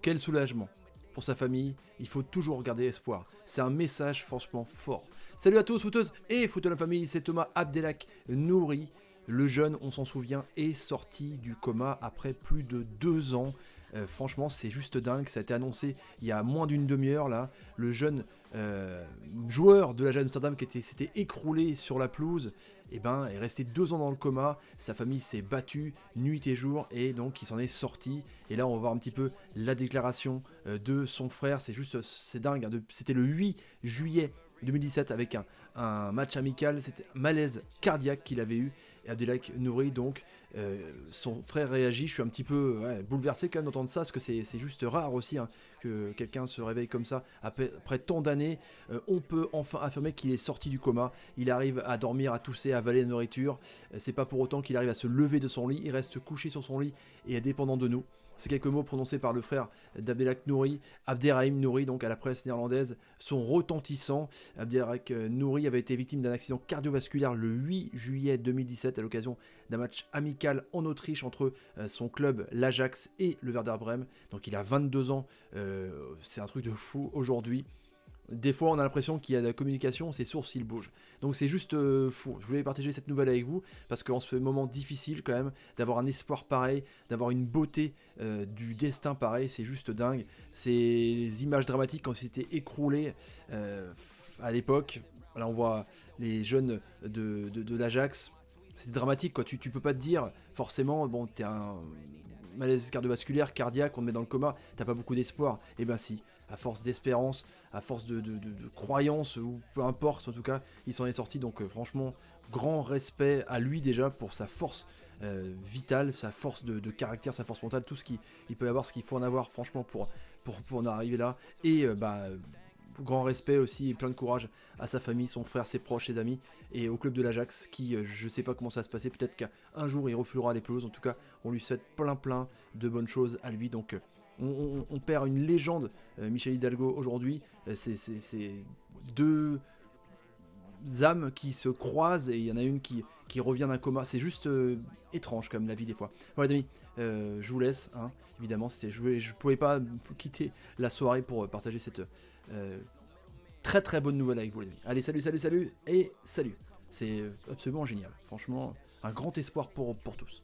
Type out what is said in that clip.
quel soulagement pour sa famille, il faut toujours garder espoir. C'est un message franchement fort. Salut à tous, footeuses et footeux de la famille, c'est Thomas Abdelak Nouri. Le jeune, on s'en souvient, est sorti du coma après plus de 2 ans. Franchement, c'est juste dingue. Ça a été annoncé il y a moins d'une demi-heure là. Le jeune joueur de l'Ajax Amsterdam qui s'était écroulé sur la pelouse, est resté 2 ans dans le coma. Sa famille s'est battue nuit et jour et donc il s'en est sorti. Et là, on va voir un petit peu la déclaration de son frère. C'est dingue. C'était le 8 juillet 2017 avec un match amical. C'était un malaise cardiaque qu'il avait eu. Et Abdelak Nouri, donc, son frère réagit. Je suis un petit peu bouleversé quand même d'entendre ça, parce que c'est juste rare aussi que quelqu'un se réveille comme ça après tant d'années. On peut enfin affirmer qu'il est sorti du coma. Il arrive à dormir, à tousser, à avaler la nourriture. C'est pas pour autant qu'il arrive à se lever de son lit. Il reste couché sur son lit et est dépendant de nous. Ces quelques mots prononcés par le frère d'Abdelak Nouri, Abderrahim Nouri, donc à la presse néerlandaise, sont retentissants. Abdelak Nouri avait été victime d'un accident cardiovasculaire le 8 juillet 2017 à l'occasion d'un match amical en Autriche entre son club l'Ajax et le Werder Brême. Donc il a 22 ans, c'est un truc de fou aujourd'hui. Des fois, on a l'impression qu'il y a de la communication, ses sourcils bougent. Donc c'est juste fou. Je voulais partager cette nouvelle avec vous, parce qu'en ce moment difficile quand même, d'avoir un espoir pareil, d'avoir une beauté du destin pareil, c'est juste dingue. Ces images dramatiques quand c'était écroulé à l'époque, là on voit les jeunes de l'Ajax, c'est dramatique quoi, tu peux pas te dire, forcément, bon t'es un malaise cardiovasculaire, cardiaque, on te met dans le coma, t'as pas beaucoup d'espoir, et ben si, à force d'espérance, à force de croyance, ou peu importe, en tout cas, il s'en est sorti, donc franchement, grand respect à lui déjà pour sa force vitale, sa force de caractère, sa force mentale, tout ce qu'il peut avoir, ce qu'il faut en avoir, franchement, pour en arriver là, et grand respect aussi et plein de courage à sa famille, son frère, ses proches, ses amis et au club de l'Ajax qui, je sais pas comment ça va se passer, peut-être qu'un jour il refoulera les pelouses, en tout cas on lui souhaite plein de bonnes choses à lui, donc on perd une légende, Michel Hidalgo aujourd'hui, c'est deux âmes qui se croisent et il y en a une qui revient d'un coma, c'est juste étrange comme la vie des fois. Voilà les amis, je vous laisse, hein, évidemment, je pouvais pas quitter la soirée pour partager cette très bonne nouvelle avec vous les amis. Allez, salut et salut, c'est absolument génial, franchement un grand espoir pour tous.